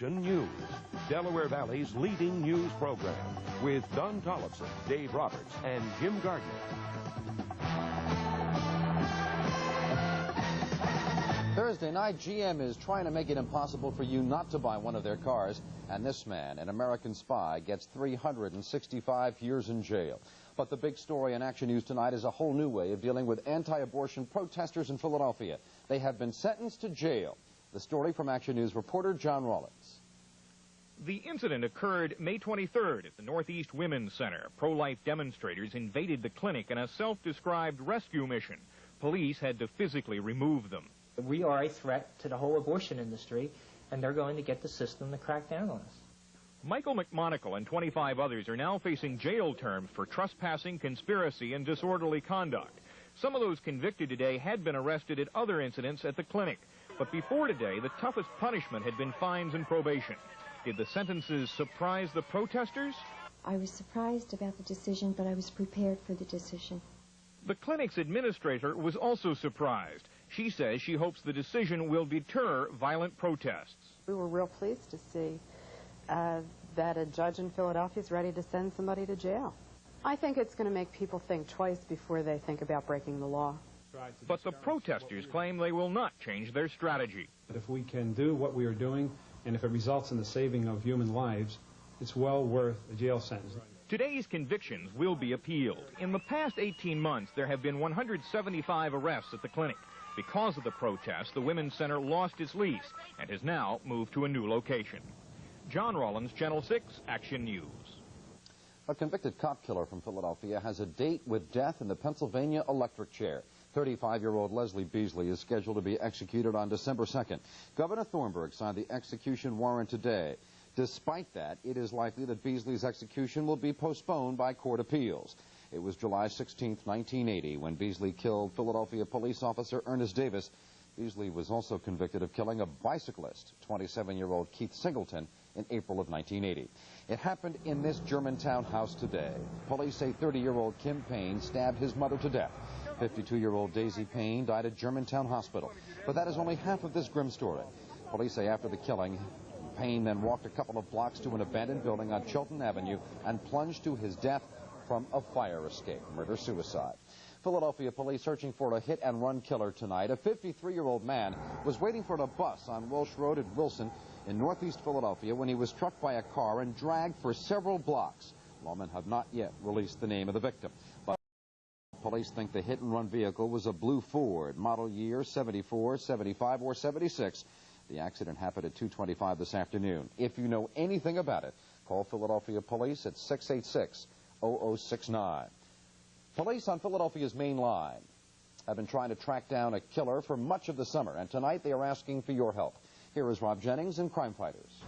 Action News, Delaware Valley's leading news program, with Don Tollefson, Dave Roberts, and Jim Gardner. Thursday night, GM is trying to make it impossible for you not to buy one of their cars, and this man, an American spy, gets 365 years in jail. But the big story in Action News tonight is a whole new way of dealing with anti-abortion protesters in Philadelphia. They have been sentenced to jail. The story from Action News reporter John Rollins. The incident occurred May 23rd at the Northeast Women's Center. Pro-life demonstrators invaded the clinic in a self-described rescue mission. Police had to physically remove them. We are a threat to the whole abortion industry, and they're going to get the system to crack down on us. Michael McMonagle and 25 others are now facing jail terms for trespassing, conspiracy, and disorderly conduct. Some of those convicted today had been arrested at other incidents at the clinic. But before today, the toughest punishment had been fines and probation. Did the sentences surprise the protesters? I was surprised about the decision, but I was prepared for the decision. The clinic's administrator was also surprised. She says she hopes the decision will deter violent protests. We were real pleased to see that a judge in Philadelphia is ready to send somebody to jail. I think it's going to make people think twice before they think about breaking the law. But the protesters claim they will not change their strategy. If we can do what we are doing, and if it results in the saving of human lives, it's well worth a jail sentence. Today's convictions will be appealed. In the past 18 months, there have been 175 arrests at the clinic. Because of the protests, the Women's Center lost its lease and has now moved to a new location. John Rollins, Channel 6, Action News. A convicted cop killer from Philadelphia has a date with death in the Pennsylvania electric chair. 35-year-old Leslie Beasley is scheduled to be executed on December 2nd. Governor Thornburg signed the execution warrant today. Despite that, it is likely that Beasley's execution will be postponed by court appeals. It was July 16, 1980, when Beasley killed Philadelphia police officer Ernest Davis. Beasley was also convicted of killing a bicyclist, 27-year-old Keith Singleton, in April of 1980. It happened in this Germantown house today. Police say 30-year-old Kim Payne stabbed his mother to death. 52-year-old Daisy Payne died at Germantown Hospital. But that is only half of this grim story. Police say after the killing, Payne then walked a couple of blocks to an abandoned building on Chilton Avenue and plunged to his death from a fire escape. Murder-suicide. Philadelphia police searching for a hit-and-run killer tonight. A 53-year-old man was waiting for a bus on Welsh Road at Wilson in northeast Philadelphia when he was struck by a car and dragged for several blocks. Lawmen have not yet released the name of the victim. But police think the hit-and-run vehicle was a blue Ford, model year 74, 75, or 76. The accident happened at 2:25 this afternoon. If you know anything about it, call Philadelphia Police at 686-0069. Police on Philadelphia's main line have been trying to track down a killer for much of the summer, and tonight they are asking for your help. Here is Rob Jennings in Crime Fighters.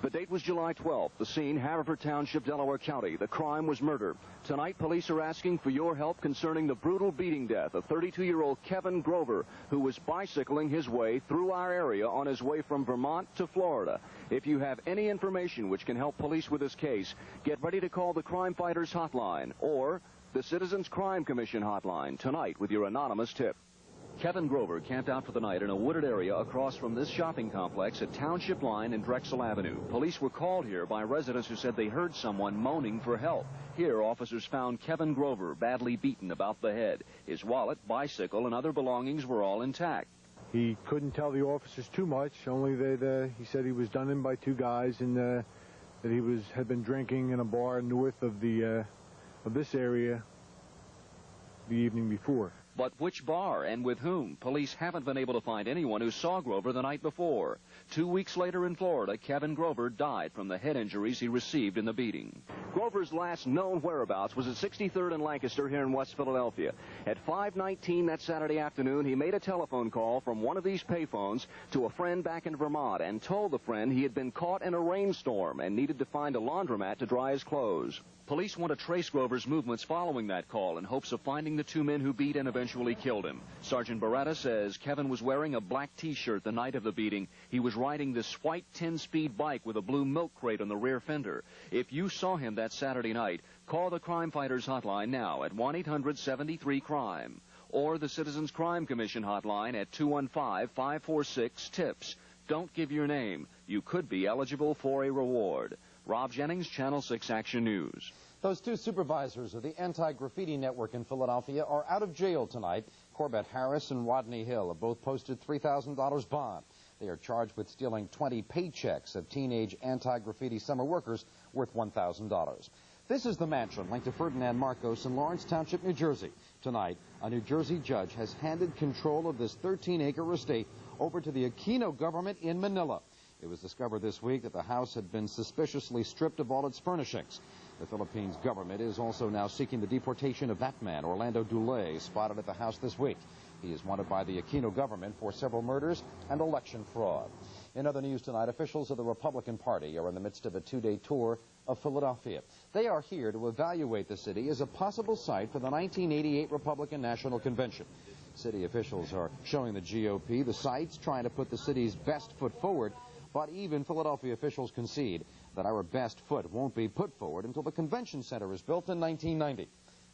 The date was July 12th. The scene, Haverford Township, Delaware County. The crime was murder. Tonight, police are asking for your help concerning the brutal beating death of 32-year-old Kevin Grover, who was bicycling his way through our area on his way from Vermont to Florida. If you have any information which can help police with this case, get ready to call the Crime Fighters hotline or the Citizens Crime Commission hotline tonight with your anonymous tip. Kevin Grover camped out for the night in a wooded area across from this shopping complex at Township Line and Drexel Avenue. Police were called here by residents who said they heard someone moaning for help. Here, officers found Kevin Grover badly beaten about the head. His wallet, bicycle, and other belongings were all intact. He couldn't tell the officers too much, only that he said he was done in by two guys and that he had been drinking in a bar north of this area the evening before. But which bar and with whom? Police haven't been able to find anyone who saw Grover the night before. 2 weeks later in Florida, Kevin Grover died from the head injuries he received in the beating. Grover's last known whereabouts was at 63rd and Lancaster here in West Philadelphia. At 5:19 that Saturday afternoon, he made a telephone call from one of these payphones to a friend back in Vermont and told the friend he had been caught in a rainstorm and needed to find a laundromat to dry his clothes. Police want to trace Grover's movements following that call in hopes of finding the two men who beat and eventually killed him. Sergeant Beretta says Kevin was wearing a black T-shirt the night of the beating. He was riding this white 10-speed bike with a blue milk crate on the rear fender. If you saw him that Saturday night, call the Crime Fighters hotline now at 1-800-73-CRIME or the Citizens Crime Commission hotline at 215-546-TIPS. Don't give your name. You could be eligible for a reward. Rob Jennings, Channel 6 Action News. Those two supervisors of the anti-graffiti network in Philadelphia are out of jail tonight. Corbett Harris and Rodney Hill have both posted $3,000 bond. They are charged with stealing 20 paychecks of teenage anti-graffiti summer workers worth $1,000. This is the mansion linked to Ferdinand Marcos in Lawrence Township, New Jersey. Tonight, a New Jersey judge has handed control of this 13-acre estate over to the Aquino government in Manila. It was discovered this week that the house had been suspiciously stripped of all its furnishings. The Philippines government is also now seeking the deportation of that man, Orlando Dulay, spotted at the house this week. He is wanted by the Aquino government for several murders and election fraud. In other news tonight, officials of the Republican Party are in the midst of a two-day tour of Philadelphia. They are here to evaluate the city as a possible site for the 1988 Republican National Convention. City officials are showing the GOP the sites, trying to put the city's best foot forward, but even Philadelphia officials concede that our best foot won't be put forward until the convention center is built in 1990.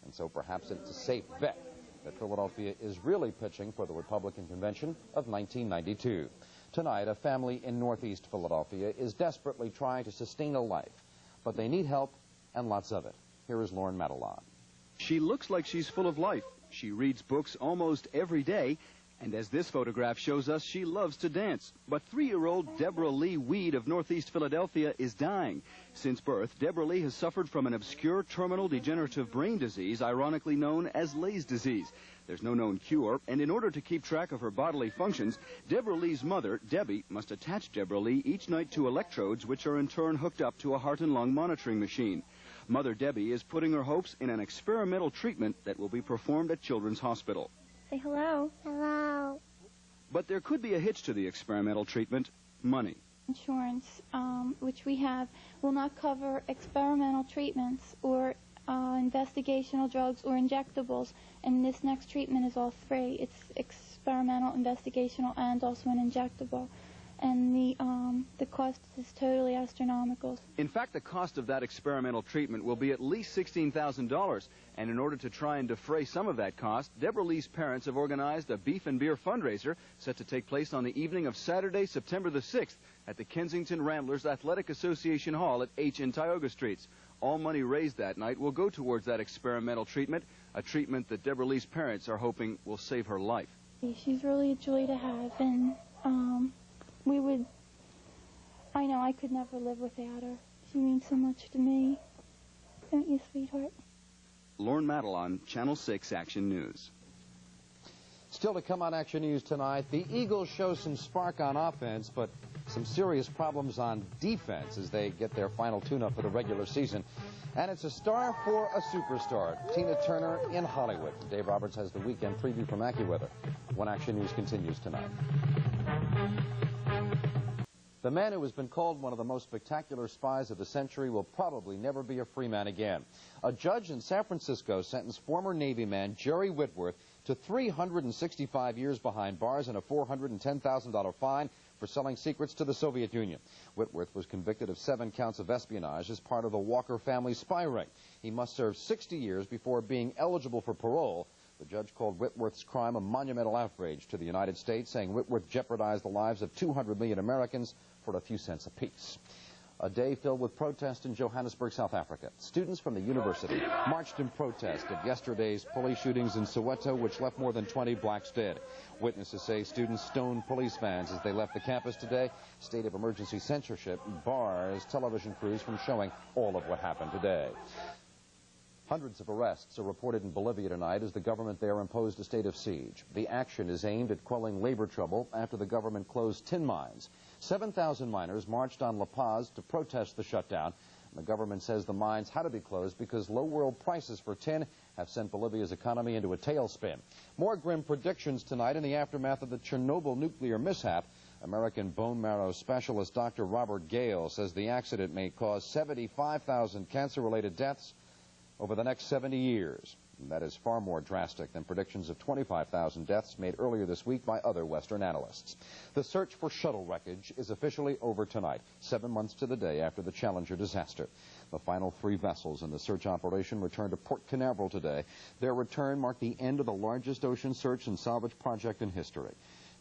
And so perhaps it's a safe bet that Philadelphia is really pitching for the Republican convention of 1992. Tonight, a family in northeast Philadelphia is desperately trying to sustain a life, but they need help and lots of it. Here is Lauren Madelon. She looks like she's full of life. She reads books almost every day, and as this photograph shows us, she loves to dance. But 3-year-old Deborah Lee Weed of northeast Philadelphia is dying. Since birth, Deborah Lee has suffered from an obscure terminal degenerative brain disease, ironically known as Lay's disease. There's no known cure, and in order to keep track of her bodily functions, Deborah Lee's mother, Debbie, must attach Deborah Lee each night to electrodes, which are in turn hooked up to a heart and lung monitoring machine. Mother Debbie is putting her hopes in an experimental treatment that will be performed at Children's Hospital. Say hello. Hello. But there could be a hitch to the experimental treatment: money. Insurance, which we have, will not cover experimental treatments or investigational drugs or injectables, and this next treatment is all free. It's experimental, investigational, and also an injectable. And the cost is totally astronomical. In fact, the cost of that experimental treatment will be at least $16,000. And in order to try and defray some of that cost, Deborah Lee's parents have organized a beef and beer fundraiser set to take place on the evening of Saturday, September the 6th at the Kensington Ramblers Athletic Association Hall at H and Tioga Streets. All money raised that night will go towards that experimental treatment, a treatment that Deborah Lee's parents are hoping will save her life. She's really a joy to have, and I know I could never live without her. She means so much to me. Don't you, sweetheart? Lauren Madelon, Channel 6 Action News. Still to come on Action News tonight, the Eagles show some spark on offense, but some serious problems on defense as they get their final tune-up for the regular season. And it's a star for a superstar, Tina Turner in Hollywood. Dave Roberts has the weekend preview from Accuweather when Action News continues tonight. The man who has been called one of the most spectacular spies of the century will probably never be a free man again. A judge in San Francisco sentenced former Navy man Jerry Whitworth to 365 years behind bars and a $410,000 fine for selling secrets to the Soviet Union. Whitworth was convicted of 7 counts of espionage as part of the Walker family spy ring. He must serve 60 years before being eligible for parole. The judge called Whitworth's crime a monumental outrage to the United States, saying Whitworth jeopardized the lives of 200 million Americans for a few cents apiece. A day filled with protest in Johannesburg, South Africa. Students from the university marched in protest of yesterday's police shootings in Soweto, which left more than 20 blacks dead. Witnesses say students stoned police vans as they left the campus today. State of emergency censorship bars television crews from showing all of what happened today. Hundreds of arrests are reported in Bolivia tonight as the government there imposed a state of siege. The action is aimed at quelling labor trouble after the government closed tin mines. 7,000 miners marched on La Paz to protest the shutdown. The government says the mines had to be closed because low world prices for tin have sent Bolivia's economy into a tailspin. More grim predictions tonight in the aftermath of the Chernobyl nuclear mishap. American bone marrow specialist Dr. Robert Gale says the accident may cause 75,000 cancer-related deaths over the next 70 years. That is far more drastic than predictions of 25,000 deaths made earlier this week by other Western analysts. The search for shuttle wreckage is officially over tonight, 7 months to the day after the Challenger disaster. The final 3 vessels in the search operation returned to Port Canaveral today. Their return marked the end of the largest ocean search and salvage project in history.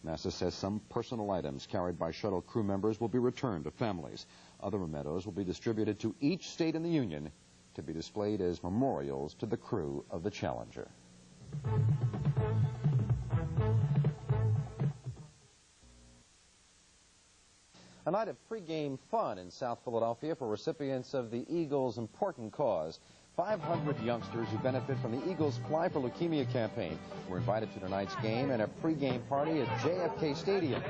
NASA says some personal items carried by shuttle crew members will be returned to families. Other mementos will be distributed to each state in the Union to be displayed as memorials to the crew of the Challenger. A night of pregame fun in South Philadelphia for recipients of the Eagles' important cause. 500 youngsters who benefit from the Eagles' Fly for Leukemia campaign were invited to tonight's game and a pregame party at JFK Stadium.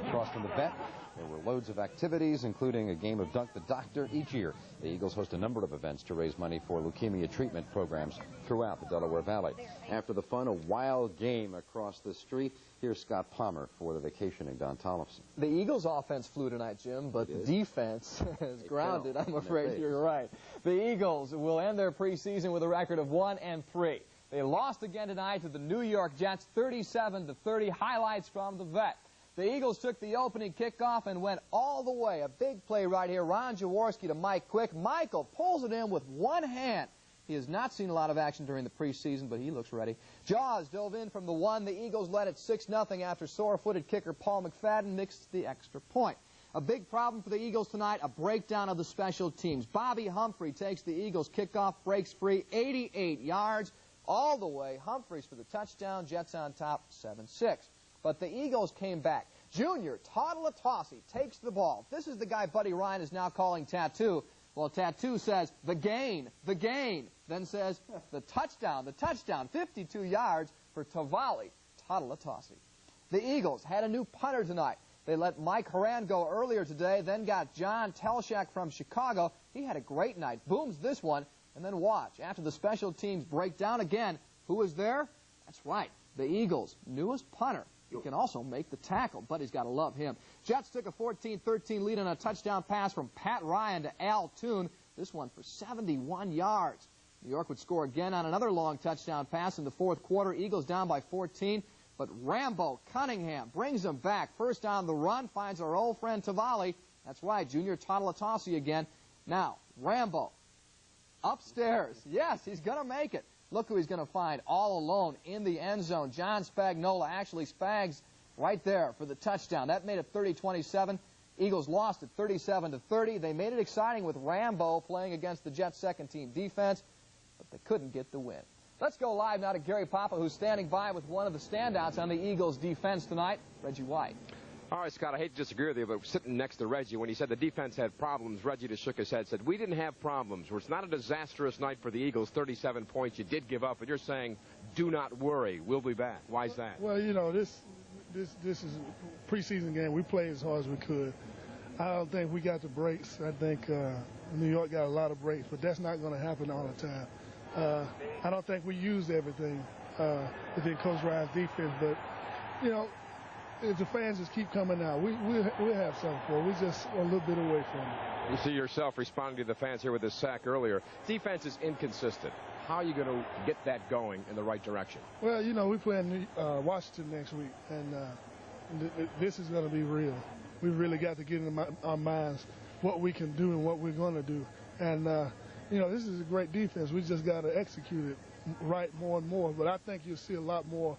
Across from the vet, there were loads of activities, including a game of Dunk the Doctor each year. The Eagles host a number of events to raise money for leukemia treatment programs throughout the Delaware Valley. After the fun, a wild game across the street. Here's Scott Palmer for the vacationing Don Tollefson. The Eagles' offense flew tonight, Jim, but the defense is grounded. I'm afraid you're right. The Eagles will end their preseason with a record of 1-3. They lost again tonight to the New York Jets, 37-30. Highlights from the vet. The Eagles took the opening kickoff and went all the way. A big play right here. Ron Jaworski to Mike Quick. Michael pulls it in with one hand. He has not seen a lot of action during the preseason, but he looks ready. Jaws dove in from the 1. The Eagles led it 6-0 after sore-footed kicker Paul McFadden mixed the extra point. A big problem for the Eagles tonight, a breakdown of the special teams. Bobby Humphrey takes the Eagles kickoff, breaks free, 88 yards all the way. Humphreys for the touchdown, Jets on top, 7-6. But the Eagles came back. Junior Toddletossi takes the ball. This is the guy Buddy Ryan is now calling Tattoo. Well, Tattoo says, the gain, then says, the touchdown, 52 yards for Tavali Toddletossi. The Eagles had a new punter tonight. They let Mike Horan go earlier today, then got John Telshak from Chicago. He had a great night. Booms this one, and then watch. After the special teams break down again, who was there? That's right, the Eagles' newest punter. He can also make the tackle. Buddy's got to love him. Jets took a 14-13 lead on a touchdown pass from Pat Ryan to Al Toon. This one for 71 yards. New York would score again on another long touchdown pass in the fourth quarter. Eagles down by 14. But Rambo Cunningham brings them back. First on the run, finds our old friend Tavali. That's right, Junior Toddletossi again. Now, Rambo upstairs. Yes, he's going to make it. Look who he's going to find all alone in the end zone. John Spagnola, actually Spags right there for the touchdown. That made it 30-27. Eagles lost at 37-30. They made it exciting with Rambo playing against the Jets' second-team defense, but they couldn't get the win. Let's go live now to Gary Papa, who's standing by with one of the standouts on the Eagles' defense tonight, Reggie White. All right, Scott, I hate to disagree with you, but sitting next to Reggie, when he said the defense had problems, Reggie just shook his head, said, we didn't have problems. It's not a disastrous night for the Eagles, 37 points. You did give up, but you're saying, do not worry, we'll be back. Why is that? Well, you know, this is a preseason game. We played as hard as we could. I don't think we got the breaks. I think New York got a lot of breaks, but that's not going to happen all the time. I don't think we used everything within Coach Ryan's defense, but, you know, if the fans just keep coming out, we'll have something for it. We're just a little bit away from it. You see yourself responding to the fans here with this sack earlier. Defense is inconsistent. How are you going to get that going in the right direction? Well, you know, we're playing Washington next week, and this is going to be real. We've really got to get in our minds what we can do and what we're going to do. And, you know, this is a great defense. We just got to execute it right more and more. But I think you'll see a lot more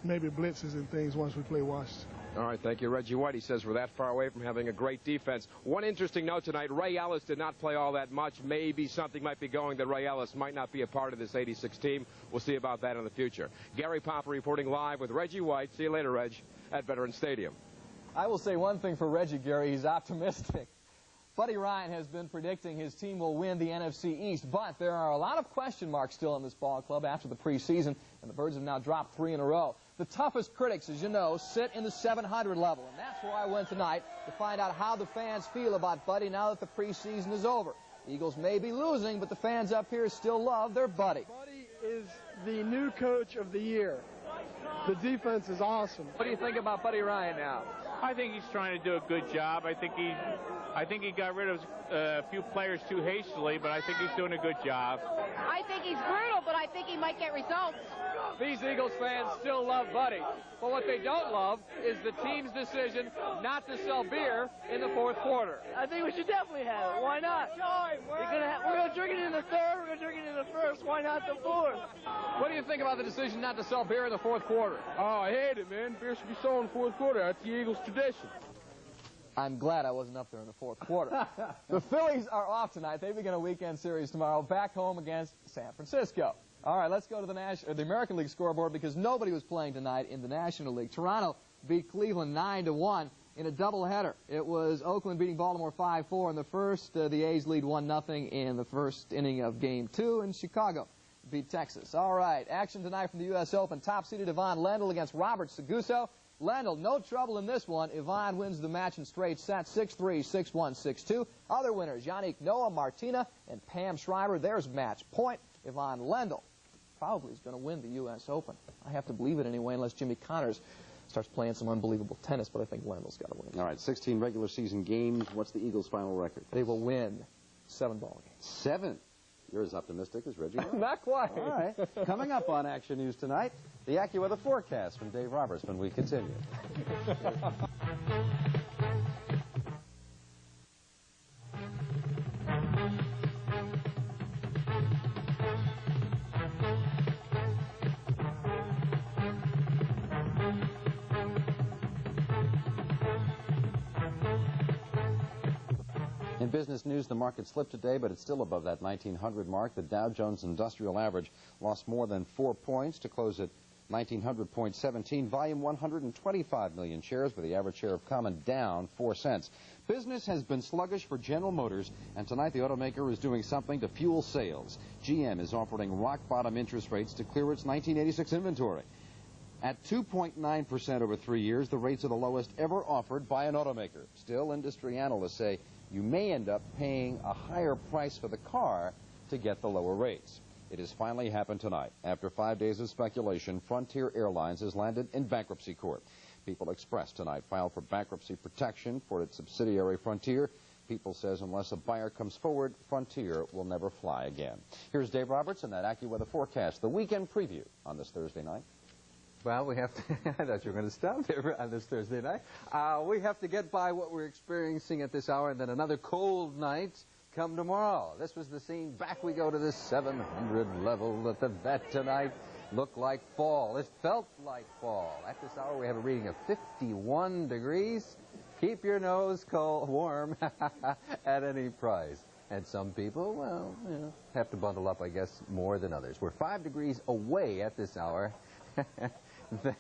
maybe blitzes and things once we play Washington. All right, thank you, Reggie White. He says we're that far away from having a great defense. One interesting note tonight, Ray Ellis did not play all that much. Maybe something might be going that Ray Ellis might not be a part of this 86 team. We'll see about that in the future. Gary Papa reporting live with Reggie White. See you later, Reg, at Veterans Stadium. I will say one thing for Reggie, Gary. He's optimistic. Buddy Ryan has been predicting his team will win the NFC East, but there are a lot of question marks still in this ball club after the preseason, and the Birds have now dropped 3 in a row. The toughest critics, as you know, sit in the 700 level, and that's where I went tonight to find out how the fans feel about Buddy now that the preseason is over. Eagles may be losing, but the fans up here still love their Buddy. Buddy is the new coach of the year. The defense is awesome. What do you think about Buddy Ryan now? I think he's trying to do a good job. I think he got rid of a few players too hastily, but I think he's doing a good job. I think he's brutal, but I think he might get results. These Eagles fans still love Buddy, but what they don't love is the team's decision not to sell beer in the fourth quarter. I think we should definitely have it. Why not? We're going to drink it in the third, we're going to drink it in the first. Why not the fourth? What do you think about the decision not to sell beer in the fourth quarter? Oh, I hate it, man. Beer should be sold in the fourth quarter. That's the Eagles' tradition. I'm glad I wasn't up there in the fourth quarter. The Phillies are off tonight. They begin a weekend series tomorrow back home against San Francisco. All right, let's go to the American League scoreboard because nobody was playing tonight in the National League. Toronto beat Cleveland 9-1 in a doubleheader. It was Oakland beating Baltimore 5-4 in the first. The A's lead 1-0 in the first inning of Game 2, and Chicago beat Texas. All right, action tonight from the U.S. Open. Top-seeded Ivan Lendl against Robert Seguso. Lendl, no trouble in this one. Ivan wins the match in straight sets, 6-3, 6-1, 6-2. Other winners, Yannick Noah, Martina, and Pam Shriver. There's match point. Ivan Lendl probably is going to win the U.S. Open. I have to believe it anyway, unless Jimmy Connors starts playing some unbelievable tennis, but I think Lendl's got to win. All right, 16 regular season games. What's the Eagles' final record? They will win 7 ball games. 7? You're as optimistic as Reggie. Not quite. All right. Coming up on Action News tonight, the Accuweather forecast from Dave Roberts when we continue. In business news, the market slipped today, but it's still above that 1900 mark. The Dow Jones Industrial Average lost more than 4 points to close at 1900.17. Volume 125 million shares, with the average share of common down 4 cents. Business has been sluggish for General Motors, and tonight the automaker is doing something to fuel sales. GM is offering rock-bottom interest rates to clear its 1986 inventory. At 2.9% over 3 years, the rates are the lowest ever offered by an automaker. Still, industry analysts say you may end up paying a higher price for the car to get the lower rates. It has finally happened tonight. After 5 days of speculation, Frontier Airlines has landed in bankruptcy court. People Express tonight filed for bankruptcy protection for its subsidiary Frontier. People says unless a buyer comes forward, Frontier will never fly again. Here's Dave Roberts and that AccuWeather forecast, the weekend preview on this Thursday night. Well, we have to, I thought you were going to stop there on this Thursday night. We have to get by what we're experiencing at this hour, and then another cold night come tomorrow. This was the scene. Back we go to the 700 level at the vet tonight. Looked like fall. It felt like fall. At this hour, we have a reading of 51 degrees. Keep your nose cold, warm at any price. And some people, well, you know, have to bundle up, I guess, more than others. We're 5 degrees away at this hour.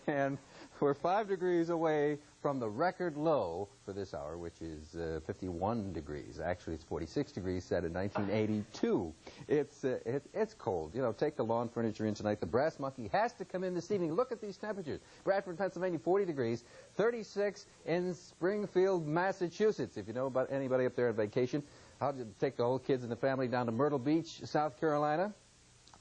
Then we're 5 degrees away from the record low for this hour, which is 51 degrees. Actually, it's 46 degrees set in 1982. It's cold. You know, take the lawn furniture in tonight. The Brass Monkey has to come in this evening. Look at these temperatures. Bradford, Pennsylvania, 40 degrees. 36 in Springfield, Massachusetts. If you know about anybody up there on vacation, I'll just take the whole kids and the family down to Myrtle Beach, South Carolina.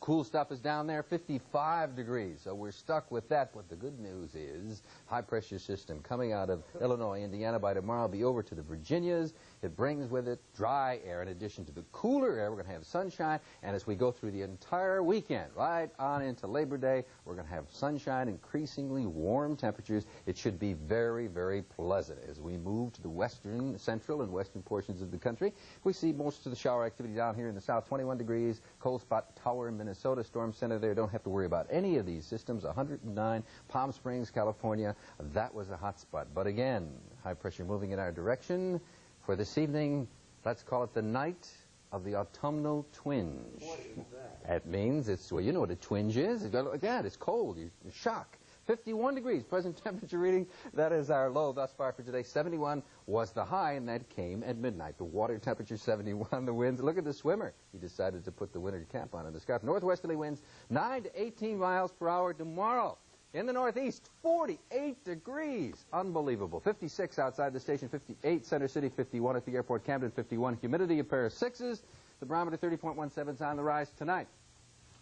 Cool stuff is down there, 55 degrees. So we're stuck with that. But the good news is high-pressure system coming out of Illinois, Indiana by tomorrow will be over to the Virginias. It brings with it dry air in addition to the cooler air. We're going to have sunshine. And as we go through the entire weekend, right on into Labor Day, we're going to have sunshine, increasingly warm temperatures. It should be very, very pleasant. As we move to the western, central, and western portions of the country, we see most of the shower activity down here in the south, 21 degrees. Cold spot Tower in Minnesota, storm center there. Don't have to worry about any of these systems. 109, Palm Springs, California. That was a hot spot. But again, high pressure moving in our direction. For this evening, let's call it the night of the autumnal twinge. What is that? That means it's, well, you know what a twinge is. Again, it's cold. You're shocked. 51 degrees, present temperature reading. That is our low thus far for today. 71 was the high, and that came at midnight. The water temperature, 71. The winds, look at the swimmer. He decided to put the winter cap on in the scarf. Northwesterly winds, 9 to 18 miles per hour tomorrow. In the northeast, 48 degrees. Unbelievable. 56 outside the station, 58 Center City, 51 at the airport, Camden, 51. Humidity, a pair of 6s. The barometer, 30.17 is on the rise tonight.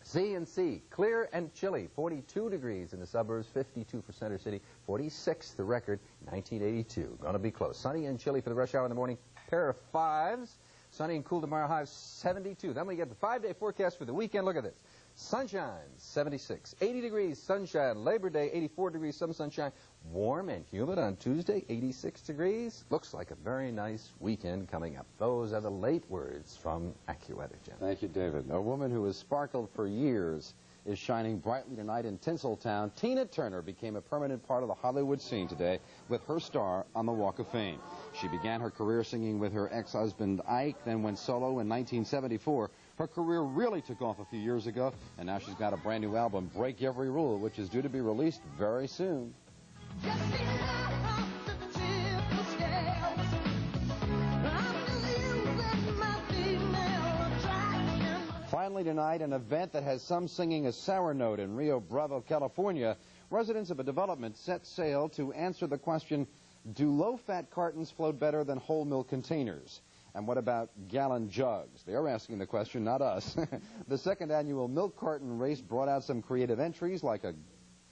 C&C, clear and chilly, 42 degrees in the suburbs, 52 for Center City, 46 the record, 1982. Going to be close. Sunny and chilly for the rush hour in the morning, pair of 5s. Sunny and cool tomorrow, high of 72. Then we get the 5-day forecast for the weekend. Look at this. Sunshine, 76. 80 degrees, sunshine. Labor Day, 84 degrees, some sunshine. Warm and humid on Tuesday, 86 degrees. Looks like a very nice weekend coming up. Those are the late words from Accuweather, Jim. Thank you, David. A woman who has sparkled for years is shining brightly tonight in Tinseltown. Tina Turner became a permanent part of the Hollywood scene today with her star on the Walk of Fame. She began her career singing with her ex-husband Ike, then went solo in 1974. Her career really took off a few years ago, and now she's got a brand new album, Break Every Rule, which is due to be released very soon. Finally tonight, an event that has some singing a sour note in Rio Bravo, California. Residents of a development set sail to answer the question, do low-fat cartons float better than whole milk containers? And what about gallon jugs? They're asking the question, not us. The second annual milk carton race brought out some creative entries like a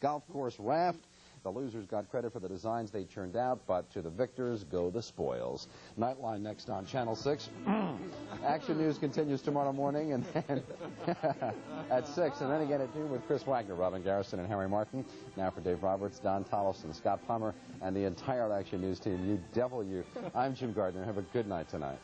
golf course raft. The losers got credit for the designs they turned out, but to the victors go the spoils. Nightline next on Channel 6. Action News continues tomorrow morning and then at 6, and then again at 2 with Chris Wagner, Robin Garrison, and Harry Martin. Now for Dave Roberts, Don Tollefson, Scott Plummer, and the entire Action News team. You devil, you. I'm Jim Gardner. Have a good night tonight.